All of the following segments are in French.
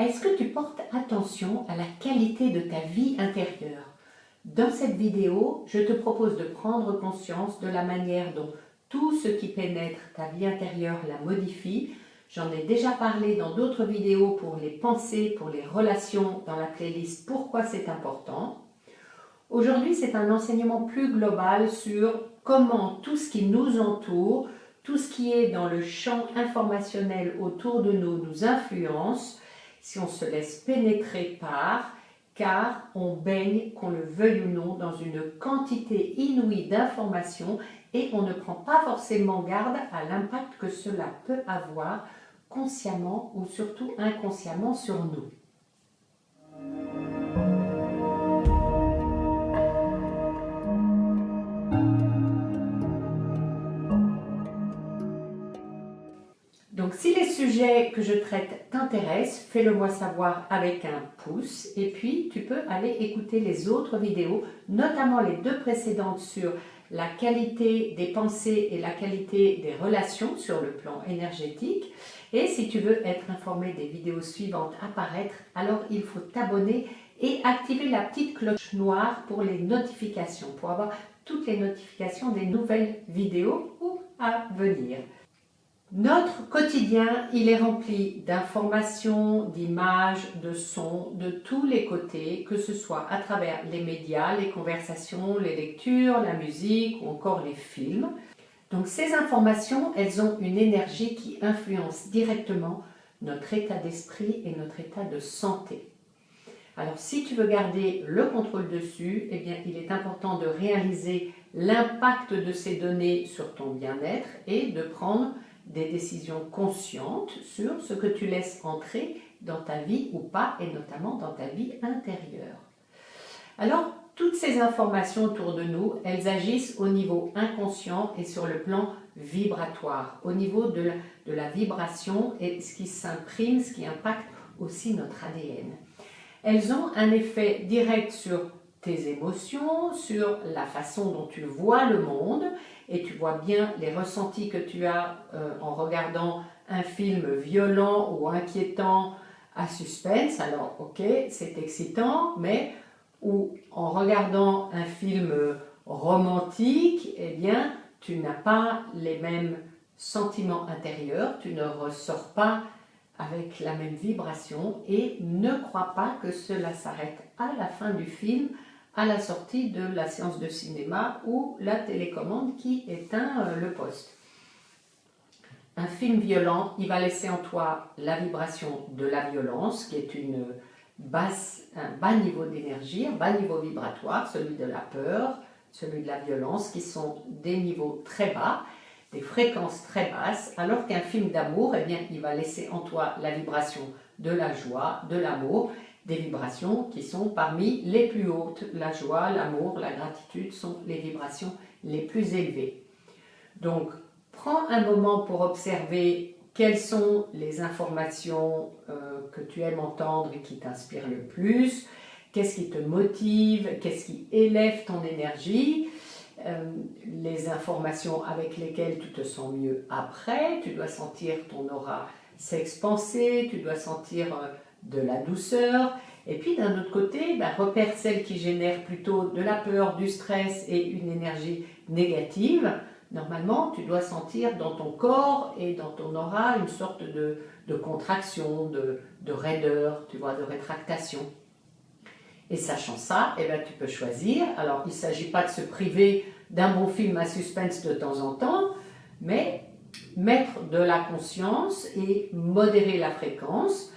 Est-ce que tu portes attention à la qualité de ta vie intérieure? Dans cette vidéo, je te propose de prendre conscience de la manière dont tout ce qui pénètre ta vie intérieure la modifie. J'en ai déjà parlé dans d'autres vidéos pour les pensées, pour les relations dans la playlist Pourquoi c'est important. Aujourd'hui, c'est un enseignement plus global sur comment tout ce qui nous entoure, tout ce qui est dans le champ informationnel autour de nous, nous influence si on se laisse pénétrer par, car on baigne, qu'on le veuille ou non, dans une quantité inouïe d'informations et on ne prend pas forcément garde à l'impact que cela peut avoir consciemment ou surtout inconsciemment sur nous. Donc si les sujets que je traite t'intéressent, fais-le moi savoir avec un pouce et puis tu peux aller écouter les autres vidéos, notamment les deux précédentes sur la qualité des pensées et la qualité des relations sur le plan énergétique. Et si tu veux être informé des vidéos suivantes apparaître, alors il faut t'abonner et activer la petite cloche noire pour les notifications, pour avoir toutes les notifications des nouvelles vidéos ou à venir. Notre quotidien, il est rempli d'informations, d'images, de sons, de tous les côtés, que ce soit à travers les médias, les conversations, les lectures, la musique ou encore les films. Donc ces informations, elles ont une énergie qui influence directement notre état d'esprit et notre état de santé. Alors si tu veux garder le contrôle dessus, eh bien, il est important de réaliser l'impact de ces données sur ton bien-être et de prendre des décisions conscientes sur ce que tu laisses entrer dans ta vie ou pas, et notamment dans ta vie intérieure. Alors, toutes ces informations autour de nous, elles agissent au niveau inconscient et sur le plan vibratoire, au niveau de la vibration et ce qui s'imprime, ce qui impacte aussi notre ADN. Elles ont un effet direct sur tes émotions, sur la façon dont tu vois le monde, et tu vois bien les ressentis que tu as en regardant un film violent ou inquiétant à suspense. Alors ok, c'est excitant, mais ou en regardant un film romantique, eh bien tu n'as pas les mêmes sentiments intérieurs, tu ne ressors pas avec la même vibration et ne crois pas que cela s'arrête à la fin du film, à la sortie de la séance de cinéma ou la télécommande qui éteint le poste. Un film violent, il va laisser en toi la vibration de la violence, qui est un bas niveau d'énergie, un bas niveau vibratoire, celui de la peur, celui de la violence, qui sont des niveaux très bas, des fréquences très basses, alors qu'un film d'amour, eh bien, il va laisser en toi la vibration de la joie, de l'amour, des vibrations qui sont parmi les plus hautes. La joie, l'amour, la gratitude sont les vibrations les plus élevées. Donc, prends un moment pour observer quelles sont les informations que tu aimes entendre et qui t'inspirent le plus, qu'est-ce qui te motive, qu'est-ce qui élève ton énergie, les informations avec lesquelles tu te sens mieux après. Tu dois sentir ton aura s'expanser, tu dois sentir de la douceur, et puis d'un autre côté, repère celles qui génèrent plutôt de la peur, du stress et une énergie négative. Normalement, tu dois sentir dans ton corps et dans ton aura une sorte de contraction, de raideur, tu vois, de rétractation. Et sachant ça, eh bien, tu peux choisir. Alors, il ne s'agit pas de se priver d'un bon film à suspense de temps en temps, mais mettre de la conscience et modérer la fréquence,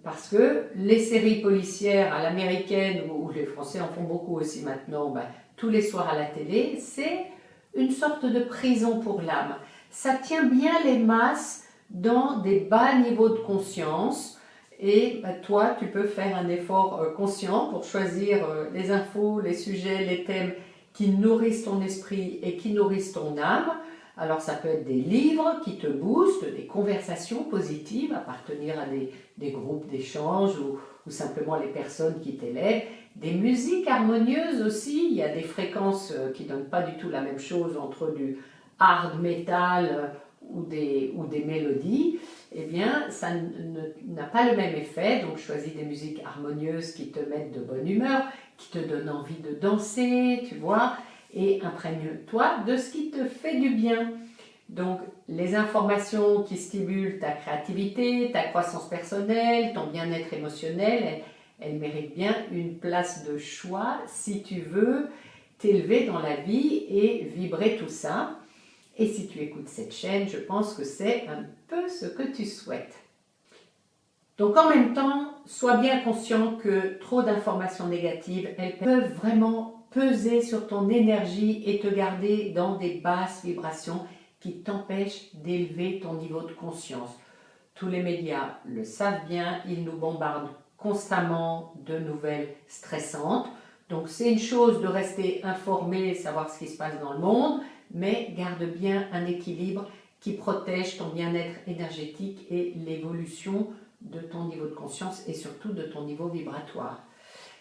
parce que les séries policières à l'américaine, ou les Français en font beaucoup aussi maintenant, tous les soirs à la télé, c'est une sorte de prison pour l'âme. Ça tient bien les masses dans des bas niveaux de conscience. Et toi, tu peux faire un effort conscient pour choisir les infos, les sujets, les thèmes qui nourrissent ton esprit et qui nourrissent ton âme. Alors ça peut être des livres qui te boostent, des conversations positives, appartenir à des groupes d'échange ou simplement les personnes qui t'élèvent. Des musiques harmonieuses aussi, il y a des fréquences qui ne donnent pas du tout la même chose entre du hard metal ou des mélodies. eh bien, ça n'a pas le même effet. Donc, choisis des musiques harmonieuses qui te mettent de bonne humeur, qui te donnent envie de danser, tu vois, et imprègne-toi de ce qui te fait du bien. Donc, les informations qui stimulent ta créativité, ta croissance personnelle, ton bien-être émotionnel, elles méritent bien une place de choix si tu veux t'élever dans la vie et vibrer tout ça. Et si tu écoutes cette chaîne, je pense que c'est un peu ce que tu souhaites. Donc en même temps, sois bien conscient que trop d'informations négatives, elles peuvent vraiment peser sur ton énergie et te garder dans des basses vibrations qui t'empêchent d'élever ton niveau de conscience. Tous les médias le savent bien, ils nous bombardent constamment de nouvelles stressantes. Donc c'est une chose de rester informé, savoir ce qui se passe dans le monde, mais garde bien un équilibre qui protège ton bien-être énergétique et l'évolution de ton niveau de conscience et surtout de ton niveau vibratoire.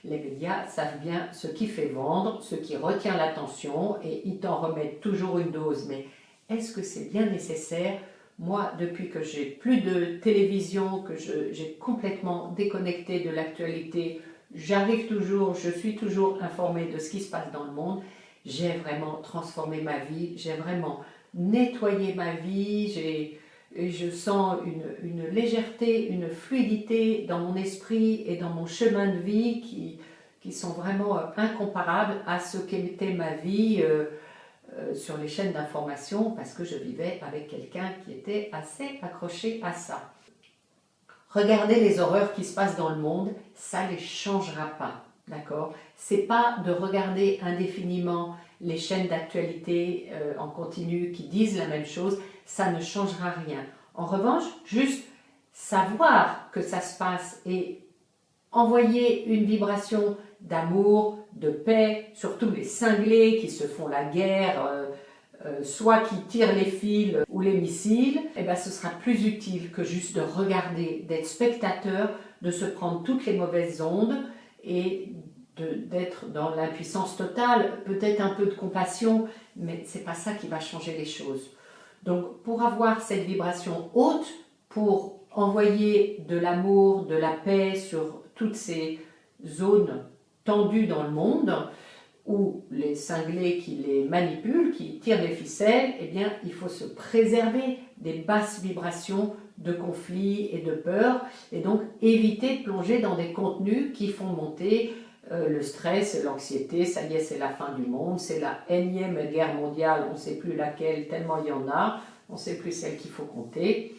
Les médias savent bien ce qui fait vendre, ce qui retient l'attention et ils t'en remettent toujours une dose. Mais est-ce que c'est bien nécessaire? Moi, depuis que j'ai plus de télévision, que j'ai complètement déconnecté de l'actualité, j'arrive toujours, je suis toujours informée de ce qui se passe dans le monde. J'ai vraiment transformé ma vie, j'ai vraiment nettoyé ma vie, je sens une légèreté, une fluidité dans mon esprit et dans mon chemin de vie qui sont vraiment incomparables à ce qu'était ma vie sur les chaînes d'information parce que je vivais avec quelqu'un qui était assez accroché à ça. Regarder les horreurs qui se passent dans le monde, ça ne les changera pas, d'accord? C'est pas de regarder indéfiniment les chaînes d'actualité en continu qui disent la même chose, ça ne changera rien. En revanche, juste savoir que ça se passe et envoyer une vibration d'amour, de paix, surtout les cinglés qui se font la guerre, soit qui tirent les fils ou les missiles, eh ben, ce sera plus utile que juste de regarder, d'être spectateur, de se prendre toutes les mauvaises ondes et d'être dans l'impuissance totale, peut-être un peu de compassion, mais c'est pas ça qui va changer les choses. Donc pour avoir cette vibration haute, pour envoyer de l'amour, de la paix sur toutes ces zones tendues dans le monde, ou les cinglés qui les manipulent, qui tirent les ficelles, eh bien, il faut se préserver des basses vibrations de conflits et de peur, et donc éviter de plonger dans des contenus qui font monter le stress, l'anxiété. Ça y est, c'est la fin du monde, c'est la énième guerre mondiale, on ne sait plus laquelle, tellement il y en a, on ne sait plus celle qu'il faut compter.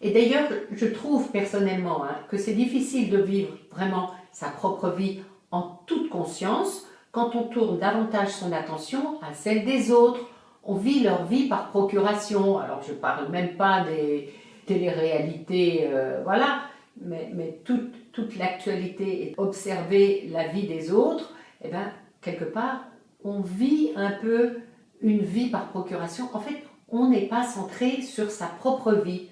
Et d'ailleurs, je trouve personnellement que c'est difficile de vivre vraiment sa propre vie en toute conscience quand on tourne davantage son attention à celle des autres. On vit leur vie par procuration. Alors je ne parle même pas des téléréalités, voilà, mais toute l'actualité est observer la vie des autres. Et bien, quelque part, on vit un peu une vie par procuration. En fait, on n'est pas centré sur sa propre vie.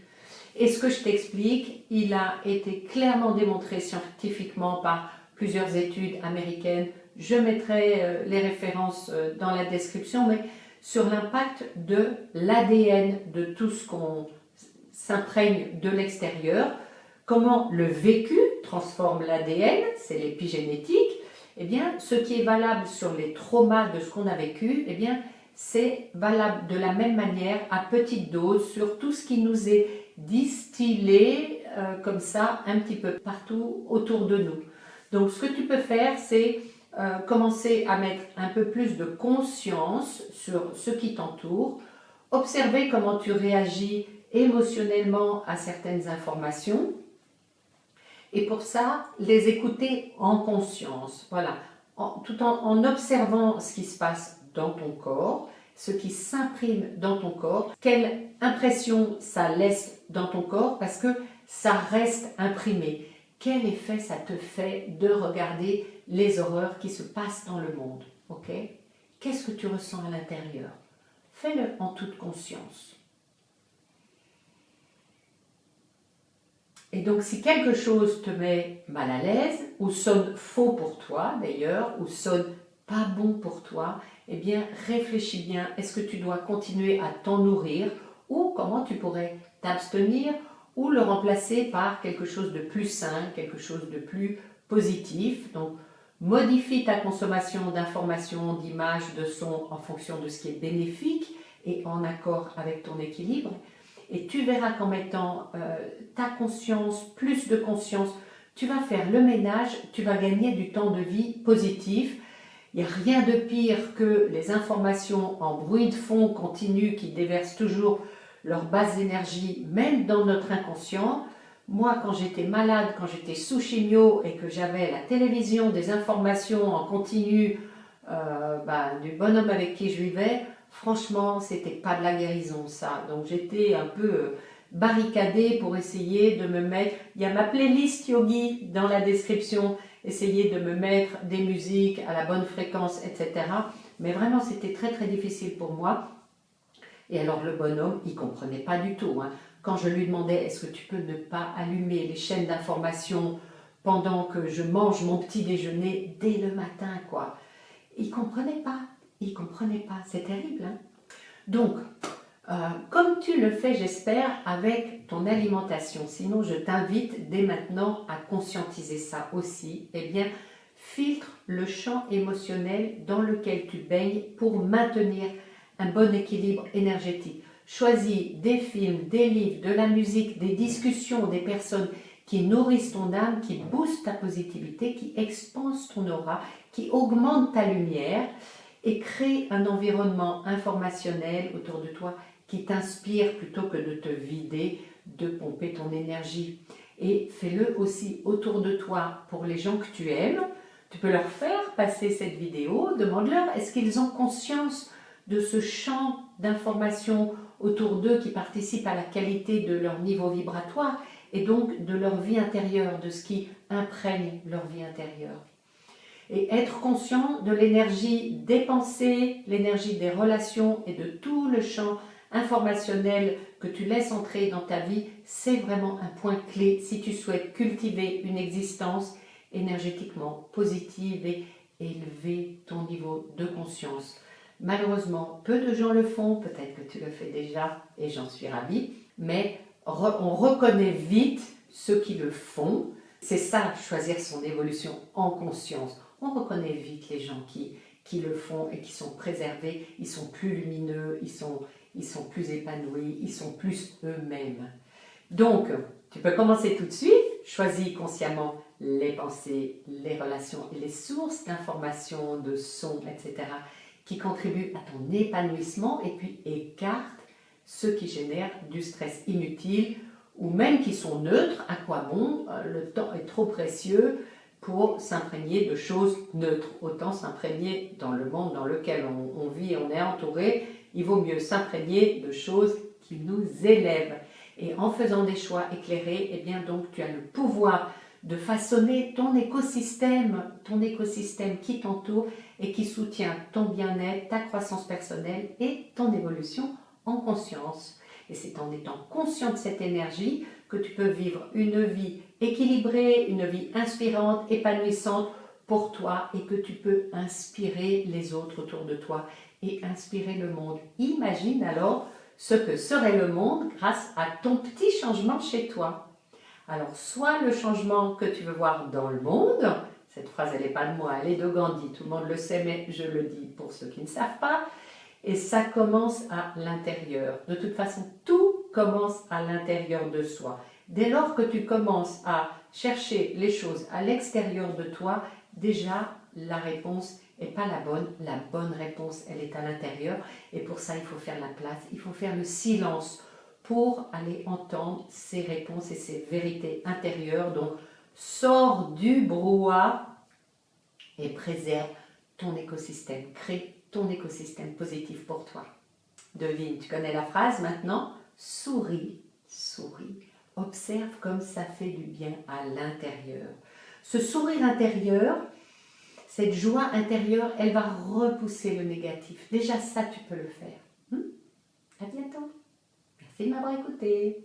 Et ce que je t'explique, il a été clairement démontré scientifiquement par plusieurs études américaines. Je mettrai les références dans la description, mais sur l'impact de l'ADN, de tout ce qu'on s'imprègne de l'extérieur, comment le vécu transforme l'ADN, c'est l'épigénétique. Eh bien, ce qui est valable sur les traumas de ce qu'on a vécu, eh bien, c'est valable de la même manière à petite dose sur tout ce qui nous est distillé comme ça un petit peu partout autour de nous. Donc ce que tu peux faire, c'est commencer à mettre un peu plus de conscience sur ce qui t'entoure, observer comment tu réagis émotionnellement à certaines informations et pour ça, les écouter en conscience, voilà, tout en observant ce qui se passe dans ton corps, ce qui s'imprime dans ton corps, quelle impression ça laisse dans ton corps parce que ça reste imprimé. Quel effet ça te fait de regarder les horreurs qui se passent dans le monde, ok? Qu'est-ce que tu ressens à l'intérieur? Fais-le en toute conscience. Et donc si quelque chose te met mal à l'aise, ou sonne faux pour toi d'ailleurs, ou sonne pas bon pour toi, eh bien réfléchis bien, est-ce que tu dois continuer à t'en nourrir ou comment tu pourrais t'abstenir ou le remplacer par quelque chose de plus sain, quelque chose de plus positif. Donc, modifie ta consommation d'informations, d'images, de sons en fonction de ce qui est bénéfique et en accord avec ton équilibre. Et tu verras qu'en mettant ta conscience, plus de conscience, tu vas faire le ménage, tu vas gagner du temps de vie positif. Il n'y a rien de pire que les informations en bruit de fond continu qui déversent toujours leur basse énergie, même dans notre inconscient. Moi, quand j'étais malade, quand j'étais sous chimio et que j'avais la télévision, des informations en continu du bonhomme avec qui je vivais, franchement, c'était pas de la guérison ça. Donc j'étais un peu barricadée pour essayer de me mettre... Il y a ma playlist yogi dans la description, essayer de me mettre des musiques à la bonne fréquence, etc. Mais vraiment, c'était très très difficile pour moi. Et alors le bonhomme, il comprenait pas du tout. Quand je lui demandais, est-ce que tu peux ne pas allumer les chaînes d'information pendant que je mange mon petit déjeuner dès le matin, quoi. Il comprenait pas. Il comprenait pas. C'est terrible, hein. Donc, comme tu le fais, j'espère, avec ton alimentation, sinon je t'invite dès maintenant à conscientiser ça aussi, eh bien, filtre le champ émotionnel dans lequel tu baignes pour maintenir un bon équilibre énergétique. Choisis des films, des livres, de la musique, des discussions, des personnes qui nourrissent ton âme, qui boostent ta positivité, qui expansent ton aura, qui augmentent ta lumière et crée un environnement informationnel autour de toi qui t'inspire plutôt que de te vider, de pomper ton énergie. Et fais-le aussi autour de toi pour les gens que tu aimes. Tu peux leur faire passer cette vidéo, demande-leur, est-ce qu'ils ont conscience de ce champ d'informations autour d'eux qui participe à la qualité de leur niveau vibratoire et donc de leur vie intérieure, de ce qui imprègne leur vie intérieure. Et être conscient de l'énergie des pensées, l'énergie des relations et de tout le champ informationnel que tu laisses entrer dans ta vie, c'est vraiment un point clé si tu souhaites cultiver une existence énergétiquement positive et élever ton niveau de conscience. Malheureusement, peu de gens le font, peut-être que tu le fais déjà et j'en suis ravie, mais on reconnaît vite ceux qui le font. C'est ça, choisir son évolution en conscience. On reconnaît vite les gens qui le font et qui sont préservés, ils sont plus lumineux, ils sont plus épanouis, ils sont plus eux-mêmes. Donc, tu peux commencer tout de suite, choisis consciemment les pensées, les relations et les sources d'informations, de sons, etc. qui contribuent à ton épanouissement et puis écarte ceux qui génèrent du stress inutile ou même qui sont neutres. À quoi bon? Le temps est trop précieux pour s'imprégner de choses neutres. Autant s'imprégner dans le monde dans lequel on vit, on est entouré, il vaut mieux s'imprégner de choses qui nous élèvent. Et en faisant des choix éclairés, eh bien donc tu as le pouvoir de façonner ton écosystème qui t'entoure et qui soutient ton bien-être, ta croissance personnelle et ton évolution en conscience. Et c'est en étant conscient de cette énergie que tu peux vivre une vie équilibrée, une vie inspirante, épanouissante pour toi et que tu peux inspirer les autres autour de toi et inspirer le monde. Imagine alors ce que serait le monde grâce à ton petit changement chez toi. Alors, soit le changement que tu veux voir dans le monde, cette phrase elle n'est pas de moi, elle est de Gandhi, tout le monde le sait mais je le dis pour ceux qui ne savent pas, et ça commence à l'intérieur. De toute façon, tout commence à l'intérieur de soi. Dès lors que tu commences à chercher les choses à l'extérieur de toi, déjà la réponse n'est pas la bonne réponse elle est à l'intérieur et pour ça il faut faire la place, il faut faire le silence pour aller entendre ces réponses et ces vérités intérieures. Donc sors du brouhaha et préserve ton écosystème, crée ton écosystème positif pour toi. Devine, tu connais la phrase maintenant? Souris, souris. Observe comme ça fait du bien à l'intérieur. Ce sourire intérieur, cette joie intérieure, elle va repousser le négatif. Déjà ça, tu peux le faire. À bientôt. Merci de m'avoir écouté.